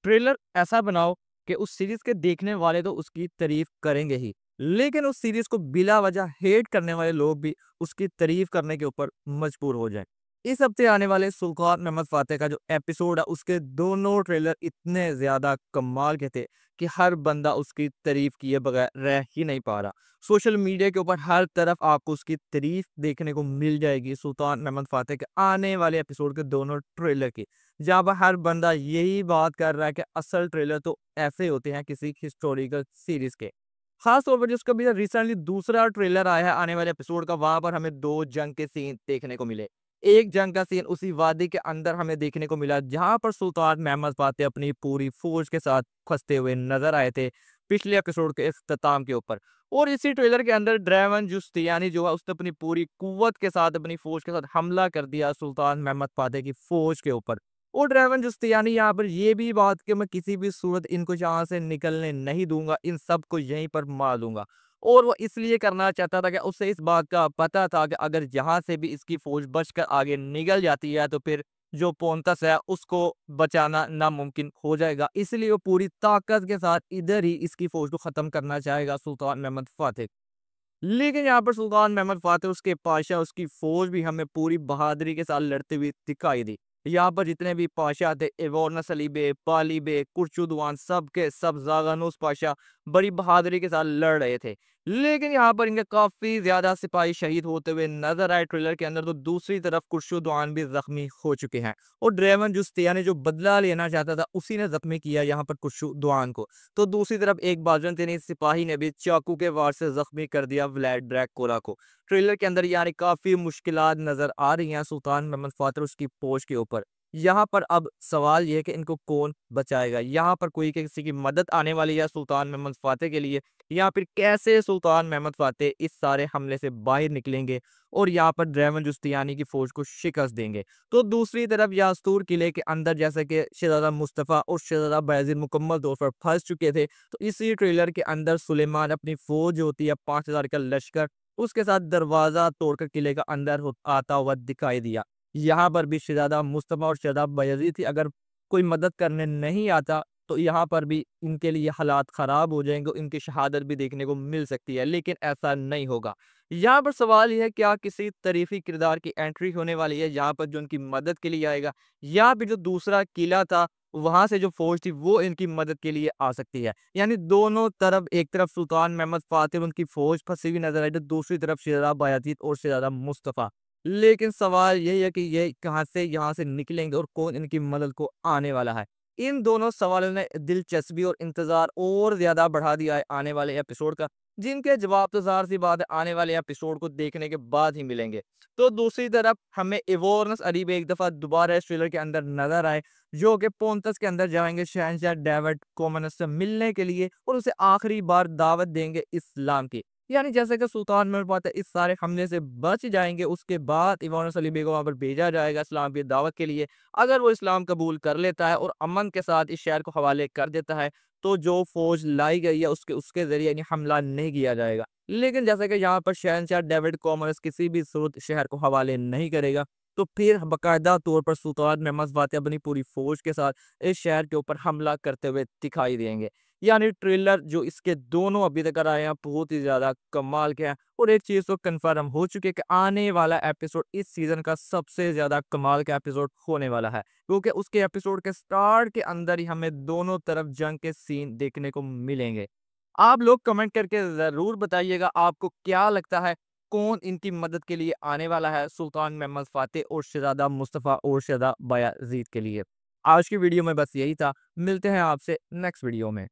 Trailer ऐसा बनाओ कि उस सीरीज के देखने वाले तो उसकी तारीफ करेंगे ही, लेकिन उस सीरीज को बिला वजह हेट करने वाले लोग भी उसकी तारीफ करने के ऊपर मजबूर हो जाए। इस हफ्ते आने वाले सुल्तान मोहम्मद फातेह का जो एपिसोड है उसके दोनों ट्रेलर इतने ज्यादा कमाल के थे कि हर बंदा उसकी तारीफ किए बगैर रह ही नहीं पा रहा। सोशल मीडिया के ऊपर हर तरफ आपको उसकी तारीफ देखने को मिल जाएगी सुल्तान मोहम्मद फातेह के आने वाले एपिसोड के दोनों ट्रेलर की, जहाँ पर हर बंदा यही बात कर रहा है कि असल ट्रेलर तो ऐसे होते हैं किसी हिस्टोरिकल सीरीज के। खास तौर पर जिसका भी रिसेंटली दूसरा ट्रेलर आया है आने वाले एपिसोड का, वहां पर हमें दो जंग के सीन देखने को मिले। एक जंग का सीन उसी वादी के अंदर हमें देखने को मिला जहां पर सुल्तान महमद फातेह अपनी पूरी फौज के साथ फंसते हुए नजर आए थे पिछले एपिसोड के इख्तिताम के ऊपर। और इसी ट्रेलर के अंदर ड्रैवन जुस्तियानी जो है उसने अपनी पूरी कुव्वत के साथ अपनी फौज के साथ हमला कर दिया सुल्तान महमद फातेह की फौज के ऊपर। और ड्रैवन जुस्तियानी यहाँ पर ये भी बात कि मैं किसी भी सूरत इनको यहाँ से निकलने नहीं दूंगा, इन सबको यहीं पर मार दूंगा। और वो इसलिए करना चाहता था कि उसे इस बात का पता था कि अगर जहां से भी इसकी फौज बचकर आगे निकल जाती है तो फिर जो पोंतस है उसको बचाना नामुमकिन हो जाएगा, इसलिए वो पूरी ताकत के साथ इधर ही इसकी फौज को खत्म करना चाहेगा सुल्तान महमद फातेह। लेकिन यहाँ पर सुल्तान महमद फातेह, उसके पाशा, उसकी फौज भी हमें पूरी बहादुरी के साथ लड़ते हुए दिखाई दी। यहाँ पर जितने भी पाशा थे, एवोर्न सलीबे, पालीबे, कुर्चुदवान, सब के सब जागानूस पाशा बड़ी बहादुरी के साथ लड़ रहे थे। लेकिन यहाँ पर इनके काफी ज्यादा सिपाही शहीद होते हुए नजर आए ट्रेलर के अंदर, तो दूसरी तरफ कुर्चुदवान भी जख्मी हो चुके हैं। और ड्रेवन जुस्तिया ने जो बदला लेना चाहता था उसी ने जख्मी किया यहाँ पर कुर्चुदवान को। तो दूसरी तरफ एक बाजुन तेनी सिपाही ने भी चाकू के वार से जख्मी कर दिया व्लाड ड्रैकुला को। ट्रेलर के अंदर यानी काफी मुश्किलात नजर आ रही हैं सुल्तान महमद फातेह उसकी पोश के ऊपर। यहाँ पर अब सवाल यह है कि इनको कौन बचाएगा, यहाँ पर कोई किसी की मदद आने वाली है सुल्तान महमद फातेह के लिए, या फिर कैसे सुल्तान महमद फातेह इस सारे हमले से बाहर निकलेंगे और यहाँ पर ड्रेवन जुस्तियानी की फौज को शिकस्त देंगे। तो दूसरी तरफ यास्तूर किले के अंदर जैसे कि शहजादा मुस्तफ़ा और शहजादा बायज़ीद मुकम्मल तौर पर फंस चुके थे, तो इसी ट्रेलर के अंदर सुलेमान अपनी फौज होती है 5000 का लश्कर, उसके साथ दरवाजा तोड़कर किले का अंदर आता हुआ दिखाई दिया। यहाँ पर भी शहजादा मुस्तफ़ा और शहजादा बायज़ीद थी, अगर कोई मदद करने नहीं आता तो यहाँ पर भी इनके लिए हालात ख़राब हो जाएंगे, इनकी शहादत भी देखने को मिल सकती है, लेकिन ऐसा नहीं होगा। यहाँ पर सवाल यह है क्या किसी तारीफी किरदार की एंट्री होने वाली है यहाँ पर जो उनकी मदद के लिए आएगा, या फिर जो दूसरा किला था वहां से जो फौज थी वो इनकी मदद के लिए आ सकती है। यानी दोनों तरफ, एक तरफ सुल्तान महमद फातेह उनकी फौज फंसी हुई नजर आई तो दूसरी तरफ शहजादा बायजीद और शहजादा मुस्तफ़ा। लेकिन सवाल यही है कि ये कहां से यहाँ से निकलेंगे और कौन इनकी मदद को आने वाला है। इन दोनों सवालों ने दिलचस्पी और इंतजार और ज्यादा बढ़ा दिया है आने वाले एपिसोड का, जिनके जवाब तो ज़ाहिर सी बात है आने वाले एपिसोड को देखने के बाद ही मिलेंगे। तो दूसरी तरफ हमें एवोर्नस अरीब एक दफा दोबारा इस ट्रेलर के अंदर नजर आए, जो कि पोंतस के अंदर जाएंगे शहंशाह डेविड कोमनस से मिलने के लिए और उसे आखिरी बार दावत देंगे इस्लाम की। यानी जैसे कि सुल्तान महमूद फातेह इस सारे हमले से बच जाएंगे, उसके बाद एवोर्नस अली बेग को वहां पर भेजा जाएगा इस्लाम की दावत के लिए। अगर वो इस्लाम कबूल कर लेता है और अमन के साथ इस शहर को हवाले कर देता है तो जो फौज लाई गई है उसके उसके जरिए यानी हमला नहीं किया जाएगा। लेकिन जैसे कि यहाँ पर शहंशाह डेविड कॉमनस किसी भी सूरत शहर को हवाले नहीं करेगा, तो फिर बाकायदा तौर पर सुल्तान महमूद फातेह अपनी पूरी फौज के साथ इस शहर के ऊपर हमला करते हुए दिखाई देंगे। यानी ट्रेलर जो इसके दोनों अभी तक आए हैं बहुत ही ज्यादा कमाल के हैं। और एक चीज तो कंफर्म हो चुकी है कि आने वाला एपिसोड इस सीजन का सबसे ज्यादा कमाल का एपिसोड होने वाला है, क्योंकि उसके एपिसोड के स्टार्ट के अंदर ही हमें दोनों तरफ जंग के सीन देखने को मिलेंगे। आप लोग कमेंट करके जरूर बताइएगा आपको क्या लगता है कौन इनकी मदद के लिए आने वाला है सुल्तान महमूद फातेह और शहजादा मुस्तफ़ा और शहजादा बायजीद के लिए। आज की वीडियो में बस यही था, मिलते हैं आपसे नेक्स्ट वीडियो में।